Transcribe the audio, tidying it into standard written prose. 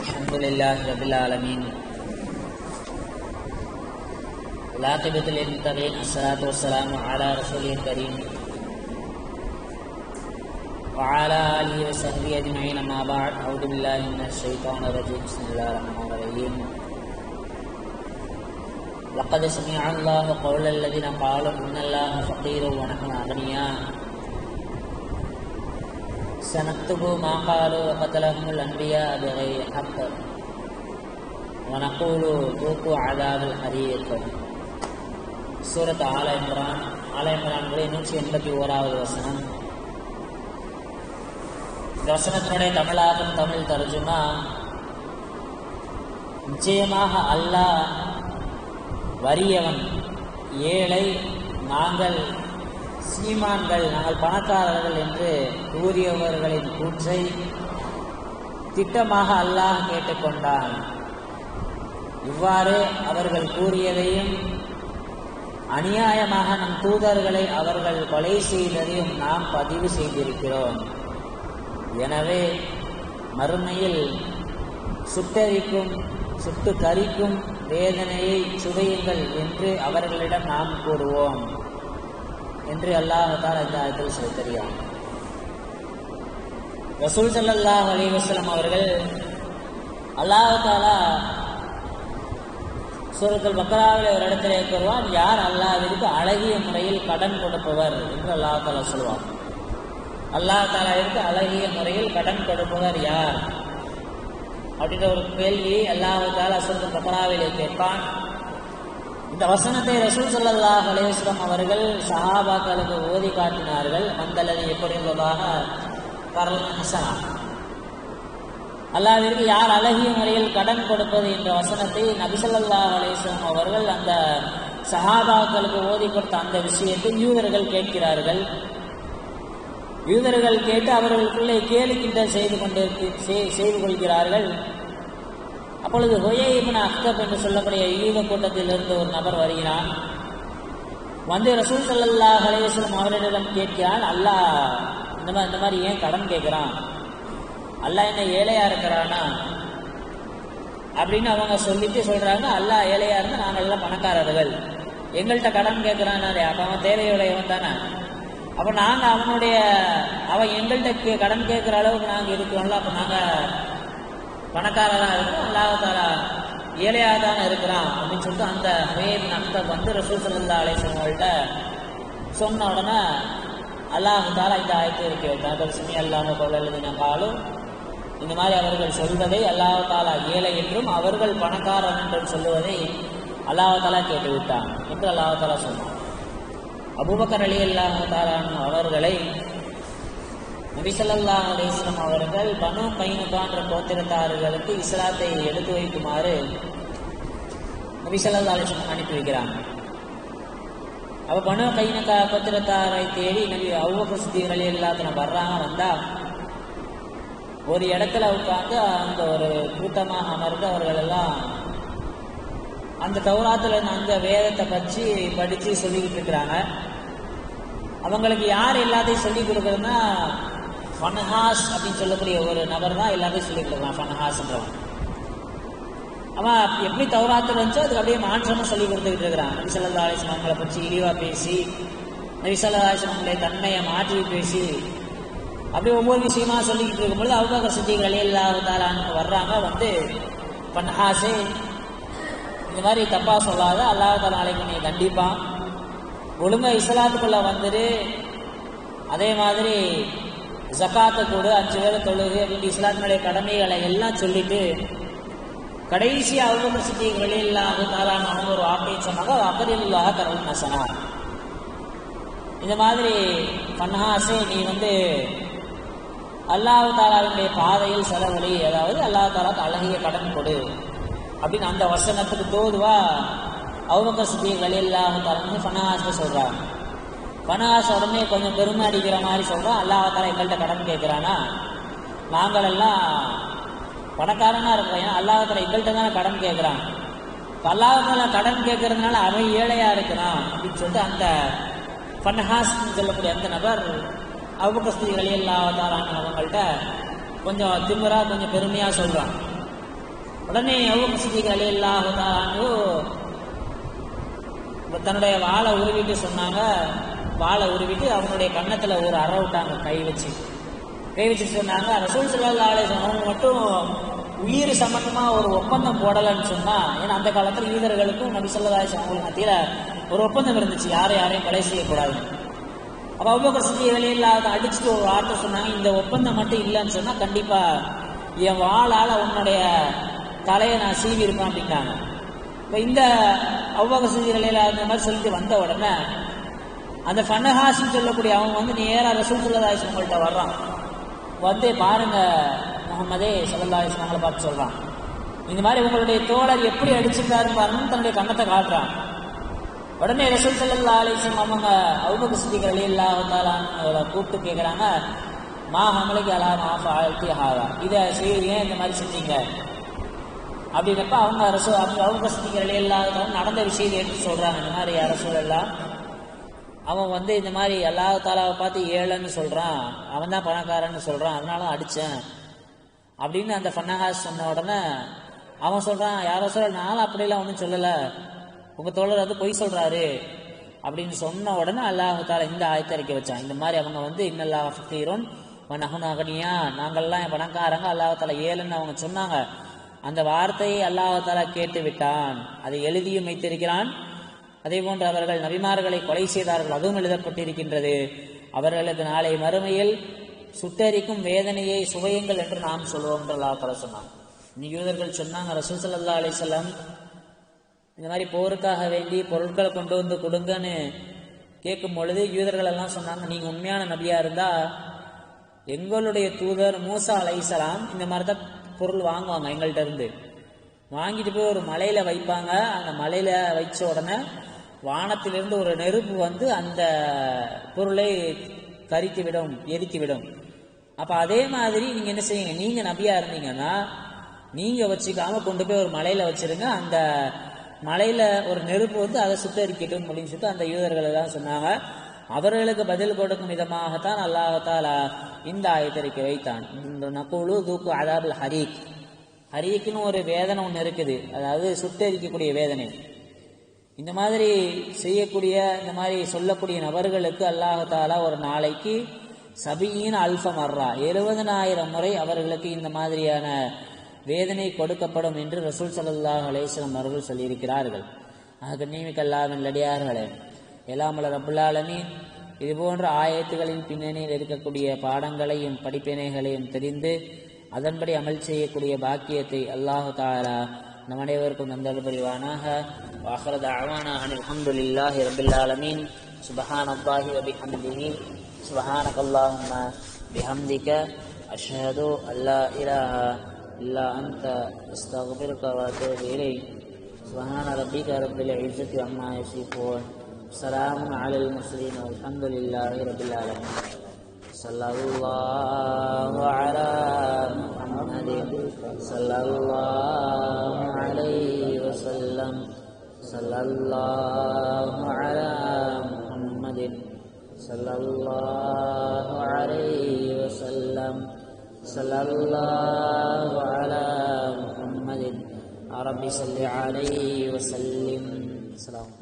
الحمد لله رب العالمين والعاقبة للمتقين الصلاة والسلام على رسوله الكريم وعلى آله وصحبه أجمعين أما بعد أعوذ بالله من الشيطان الرجيم بسم الله الرحمن الرحيم لقد سمع الله قول الذين قالوا إن الله فقير ونحن أغنياء سنكتب ما قالوا وقتلهم الأنبياء بغير حق ونقول ذوقوا عذاب الحريق. சூரத் ஆல இம்ரான் 181வது வசனம். இந்த வசனத்தினுடைய தமிழாக்கம், தமிழ் தர்ஜுமா, நிச்சயமாக அல்லாஹ் வறியவன், ஏழை, நாங்கள் சீமான்கள், நாங்கள் பணக்காரர்கள் என்று கூறியவர்களின் கூற்றை திட்டமாக அல்லாஹ் கேட்டுக்கொண்டான். இவ்வாறு அவர்கள் கூறியதையும் அநியாயமாக நம் தூதர்களை அவர்கள் கொலை செய்ததையும் நாம் பதிவு செய்திருக்கிறோம். எனவே மறுமையில் சுட்டரிக்கும் சுட்டு கரிக்கும் வேதனையை சுவையுங்கள் என்று அவர்களிடம் நாம் கூறுவோம் என்று அல்லாஹ் தஆலா இந்த ஆயத்தில் சொல்லித்தருகிறார். ரசூல் ஸல்லல்லாஹு அலைஹி வஸல்லம் அவர்கள் அல்லாஹ் தஆலா சூரத்துல் பக்ராவில் ஒரு இடத்துல கூறுவான், யார் அல்லாஹ்விற்கு அழகிய முறையில் கடன் கொடுப்பவர் என்று அல்லாஹ் தஆலா சொல்வார். அல்லாஹ் தஆலாவிற்கு அழகிய முறையில் கடன் கொடுப்பவர் யார் அப்படின்ற ஒரு கேள்வி அல்லாஹ் தஆலா சூரத்துல் பக்ராவிலே கேட்பான். இந்த வசனத்தை ரசூல் ஸல்லல்லாஹு அலைஹி வஸல்லம் அவர்கள் சஹாபாக்களுக்கு ஓதி காட்டினார்கள். மந்தலதி எப்படி என்பதாக ஹசனா, அல்லாஹ்விற்கு யார் அழகிய முறையில் கடன் கொடுப்பது என்ற வசனத்தை நபி ஸல்லல்லாஹு அலைஹி வஸல்லம் அவர்கள் அந்த சஹாபாக்களுக்கு ஓதி கொடுத்த அந்த விஷயத்தை யூதர்கள் கேட்கிறார்கள். யூதர்கள் கேட்டு அவர்களுக்குள்ளே கேலி கிண்டல் செய்து கொள்கிறார்கள். அப்பொழுது ஹுயை இப்னு அக்தப் என்று சொல்லக்கூடிய யூத கூட்டத்திலிருந்து ஒரு நபர் வருகிறான். வந்து ரசூல் ஸல்லல்லாஹு அலைஹி வஸல்லம் அவர்களிடம் கேட்கிறான், அல்லாஹ் இந்த மாதிரி ஏன் கடன் கேட்கிறான், அல்லாஹ் என்ன ஏழையா இருக்கிறானா அப்படின்னு அவங்க சொல்றாங்க. அல்லாஹ் ஏழையா இருந்தா நாங்கள் எல்லாம் பணக்காரர்கள், எங்கள்கிட்ட கடன் கேட்கிறானே, அப்ப அவன் தேவையுடையவன் தானே, அப்ப நாங்க அவன் எங்கள்கிட்ட கடன் கேட்கிற அளவுக்கு நாங்க இருக்கிறோம்ல, அப்ப நாங்க பணக்காரராக இருக்கும், அல்லாஹ் தஆலா ஏழையாக தானே இருக்கிறான் அப்படின்னு சொல்லிட்டு அந்த ஹுயை இப்னு அக்தப் வந்து ரசூல் ஸல்லல்லாஹு அலைஹி வஸல்லம் அவங்கள்ட்ட சொன்ன உடனே அல்லாஹ் தஆலா இந்த ஆயத்தை இறக்கி வைத்தார். சுமி அல்லாஹ் கௌலல்லதீன காலு, இந்த மாதிரி அவர்கள் சொல்வதை அல்லாஹ் தஆலா ஏழை என்றும் அவர்கள் பணக்காரன் என்றும் சொல்லுவதை அல்லாஹ் தஆலா கேட்டு விட்டான் என்று அல்லாஹ் தஆலா சொன்னான். அபூபக்கர் ரலியல்லாஹு தஆலா அவர்களை நபி ஸல்லல்லாஹு அலைஹி வஸல்லம் அவர்கள் பனு கைனுகா என்ற கோத்திரத்தார்களுக்கு இஸ்லாத்தை எடுத்து வைக்குமாறு நபி ஸல்லல்லாஹு அலைஹி வஸல்லம் அனுப்பி வைக்கிறாங்க. அப்ப பனு கைனுகா கோத்திரத்தாரை தேடி நபி அபூபக்கர் சித்திக் ரலியல்லாஹு அன்ஹு வர்றாங்க. வந்தா ஒரு இடத்துல உட்கார்ந்து அந்த ஒரு கூட்டமாக அமர்ந்து அவர்கள் எல்லாம் அந்த தௌராத்துல அந்த வேதத்தை பற்றி படிச்சு சொல்லிக்கிட்டு இருக்கிறாங்க. அவங்களுக்கு யார் எல்லாத்தையும் சொல்லிக் கொடுக்குறதுன்னா ஃபன்ஹாஸ் அப்படின்னு சொல்லக்கூடிய ஒரு நபர் தான் எல்லாத்தையும் சொல்லிக் கொடுக்குறான். ஃபன்ஹாஸ்ன்றவன் அவன் எப்படி தௌராத்தில் இருந்துச்சோ அதுக்கு அப்படியே மாற்றமும் சொல்லி கொடுத்துக்கிட்டு இருக்கிறான். நபி ஸல்லல்லாஹு அலைஹி வஸல்லம் அவங்களை பற்றி இழிவா பேசி, நபி ஸல்லல்லாஹு அலைஹி வஸல்லம் தன்மையை மாற்றி பேசி, அப்படியே ஒவ்வொரு விஷயமா சொல்லிக்கிட்டு இருக்கும்பொழுது அபூபக்கர் சித்திக் ரலியல்லாஹு தஆலா வர்றாங்க. வந்து ஃபன்ஹாஸே, இந்த மாதிரி தப்பா சொல்லாத, அல்லாஹ் தஆலா நாளைக்கு நீ கண்டிப்பான், ஒழுங்கா இஸ்லாத்துக்குள்ள வந்துடு, அதே மாதிரி ஜகாத்தை கூட 5 வேளை தொழுகு அப்படின்னு இஸ்லாத்தினுடைய கடமைகளை எல்லாம் சொல்லிட்டு கடைசி அபூபக்கர் சித்திக் ரலியல்லாஹு தஆலா அவங்க ஒரு வார்த்தையை சொன்னாங்க, அக்ரில்லாஹ கர்வன் ஹஸனா, இந்த மாதிரி ஃபன்ஹாஸே நீ வந்து அல்லாஹ் தஆலாவுடைய பாதையில் செலவழி, அதாவது அல்லாஹ் தஆலாவுக்கு அழகிய கடன் கொடு அப்படின்னு அந்த வசனத்துக்கு தோதுவா அபூபக்கர் சித்திக் ரலியல்லாஹு தஆலா ஃபன்ஹாஸை சொல்றாங்க. ஃபன்ஹாஸ் உடனே கொஞ்சம் பெருமை அடிக்கிற மாதிரி சொல்றான், அல்லாஹ் தஆலா எங்கள்கிட்ட கடன் கேட்கிறானா, நாங்கள் எல்லாம் பணக்காரனா இருக்கிறோம், ஏன்னா அல்லாஹ் தஆலா எங்கள்கிட்ட தானே கடன் கேட்கிறான், அல்லாஹ் தஆலா கடன் கேட்கறதுனால அவன் ஏழையா இருக்கிறான் அப்படின்னு சொல்லிட்டு அந்த ஃபன்ஹாஸ் சொல்லக்கூடிய அந்த நபர் அபூபக்கர் சித்திக் ரலியல்லாஹு தஆலா அவங்கள்ட்ட கொஞ்சம் திமிரா கொஞ்சம் பெருமையாக சொல்கிறான். உடனே அபூபக்கர் சித்திக் ரலியல்லாஹு தஆலா தன்னுடைய வாளை உருவிட்டு சொன்னாங்க. வாளை உருவிட்டு அவனுடைய கன்னத்துல ஒரு அறை விட்டாங்க, கை வச்சு சொன்னாங்க, ரசூல் ஸல்லல்லாஹு அலைஹி வஸல்லம் அவங்க மட்டும் உயிர் சம்பந்தமா ஒரு ஒப்பந்தம் போடலன்னு சொன்னா, ஏன்னா அந்த காலத்துல யூதர்களுக்கும் நபி ஸல்லல்லாஹு அலைஹி வஸல்லம் அவங்களுக்கு மத்தியில ஒரு ஒப்பந்தம் இருந்துச்சு, யாரையும் கொலை செய்யக்கூடாது. அப்ப அபூபக்கர் சித்திக் ரலியல்லாஹு தஆலா அடிச்சுட்டு ஒரு வார்த்தை சொன்னாங்க, இந்த ஒப்பந்தம் மட்டும் இல்லைன்னு சொன்னா கண்டிப்பா என் வாளால உன்னுடைய தலையை நான் சீவி இருப்பேன் அப்படின்னாங்க. இப்ப இந்த அபூபக்கர் சித்திக் ரலியல்லாஹு அந்த மாதிரி சொல்லிட்டு வந்த உடனே அந்த ஃபனஹாஸ்ன்னு சொல்லக்கூடிய அவன் வந்து நேரா ரசூல் ஸல்லல்லாஹு அலைஹி வஸல்லம் வர்றான். வந்து பாருங்க முஹம்மதே ஸல்லல்லாஹு அலைஹி வஸல்லம் பார்த்து சொல்றான், இந்த மாதிரி உங்களுடைய தோழர் எப்படி அடிச்சிருக்காருன்னு பாருங்கன்னு தன்னுடைய கன்னத்தை காட்டுறான். உடனே ரசூல் ஸல்லல்லாஹு அலைஹி வஸல்லம் அவங்க அபூபக்கர் சித்திக் ரலியல்லாஹு தஆலா அவரை கூப்பிட்டு கேட்குறாங்க, மா ஹமலுக்கு அலா மா ஃபஅல்தி ஹாதா, இதை ஏன் இந்த மாதிரி செஞ்சீங்க அப்படின்னப்ப அவங்க அபூபக்கர் சித்திக் ரலியல்லாஹு தஆலா நடந்த விஷயத்தை எடுத்து சொல்றாங்க. இந்த மாதிரி யா ரசூலல்லாஹ், அவன் வந்து இந்த மாதிரி அல்லாஹ் தாலாவை பார்த்து ஏழைன்னு சொல்றான், அவன் தான் பணக்காரன்னு சொல்றான், அதனால அடிச்சேன் அப்படின்னு அந்த ஃபன்னஹாஸ் சொன்ன உடனே அவன் சொல்றான், யாரோ சொல்ற நானும் அப்படிலாம் ஒன்றும் சொல்லலை, உங்க தோழர் வந்து பொய் சொல்றாரு அப்படின்னு சொன்ன உடனே அல்லாஹ் தாலா இந்த ஆயத்தை இறக்கி வச்சான். இந்த மாதிரி அவங்க வந்து இன்னல்லாஹ் ஃபகீருன் வ நஹ்னு அக்னியா, நாங்கள்லாம் பணக்காரங்க, அல்லாஹ் தாலா ஏழைன்னு அவங்க சொன்னாங்க. அந்த வார்த்தையை அல்லாஹ் தாலா கேட்டு விட்டான், அதை எழுதியும் வைத்திருக்கிறான். அதே போன்று அவர்கள் நபிமார்களை கொலை செய்தார்கள், அதுவும் எழுதப்பட்டிருக்கின்றது. அவர்களுக்கு நாளை மறுமையில் சுட்டரிக்கும் வேதனையை சுவையுங்கள் என்று நாம் சொல்வோம் என்று அல்லாஹ் தஆலா சொன்னான். யூதர்கள் சொன்னாங்க, ரசூல் ஸல்லல்லாஹு அலைஹி வஸல்லம் இந்த மாதிரி போருக்காக வேண்டி பொருட்களை கொண்டு வந்து கொடுங்கன்னு கேட்கும் பொழுது யூதர்கள் எல்லாம் சொன்னாங்க, நீங்க உண்மையான நபியா இருந்தா எங்களுடைய தூதர் மூசா அலைஹிஸ்ஸலாம் இந்த மாதிரி தான் பொருள் வாங்குவாங்க, எங்கள்கிட்ட இருந்து வாங்கிட்டு போய் ஒரு மலையில வைப்பாங்க. அந்த மலையில வச்ச உடனே வானத்திலிருந்து ஒரு நெருப்பு வந்து அந்த பொருளை கரித்து விடும், எரித்து விடும். அப்ப அதே மாதிரி நீங்க என்ன செய்யுங்க, நீங்க நபியா இருந்தீங்கன்னா நீங்க வச்சுக்காம கொண்டு போய் ஒரு மலையில வச்சிருங்க, அந்த மலையில ஒரு நெருப்பு வந்து அதை சுத்தரிக்கட்டும் அப்படின்னு சொல்லிட்டு அந்த யூதர்கள் எல்லாம் சொன்னாங்க. அவர்களுக்கு பதில் கொடுக்கும் விதமாகத்தான் அல்லாஹ் தஆலா இந்த ஆயத்தை வைத்தான். நகுலு தூக்கு அதாபுல் ஹரீக், ஹரீக்குன்னு ஒரு வேதனை ஒன்று இருக்குது, அதாவது சுட்டரிக்கக்கூடிய வேதனை. இந்த மாதிரி செய்யக்கூடிய, இந்த மாதிரி சொல்லக்கூடிய நபர்களுக்கு அல்லாஹ் தஆலா ஒரு நாளைக்கு சபீன அல்ஃப மர்ரா 70,000 முறை அவர்களுக்கு இந்த மாதிரியான வேதனை கொடுக்கப்படும் என்று ரசூல் ஸல்லல்லாஹு அலைஹி வஸல்லம் அவர்கள் சொல்லியிருக்கிறார்கள். கண்ணியமிக்க அல்லாஹ்வின் நல்லடியார்களே, எல்லாம் வல்ல ரப்புல் ஆலமீன் இது போன்ற ஆயத்துகளின் பின்னணியில் இருக்கக்கூடிய பாடங்களையும் படிப்பினைகளையும் தெரிந்து அதன்படி அமல் செய்யக்கூடிய பாக்கியத்தை அல்லாஹ் தஆலா நம் அனைவருக்கும் தந்தல் புரிவானாக. வாஹிரு தஅவானா அனில் ஹம்துலில்லாஹி ரப்பில் ஆலமீன். சுப்ஹானல்லாஹி வ பிஹம்திஹி சுப்ஹானக்கல்லாஹும்ம பிஹம்திக அஷ்ஹது அல்லா இலாஹா இல்லா அன்த அஸ்தக்ஃபிருக வ அத்தூபு இலைக். சுப்ஹான ரப்பிக ரப்பில் இஸ்ஸத்தி அம்மா யசிஃபூன். ஸலாமுன் அலல் முர்ஸலீன் வல்ஹம்துலில்லாஹி ரப்பில் ஆலமீன். ஸல்லல்லாஹு அலா முஹம்மதின் ஸல்லல்லாஹு அலைஹி வஸல்லம். ஸல்லல்லாஹு அலா முஹம்மதின் ஸல்லல்லாஹு அலைஹி வஸல்லம். ஸல்லல்லாஹு அலா முஹம்மதின் ரப்பி ஸல்லி அலைஹி வஸல்லிம். ஸலாம்.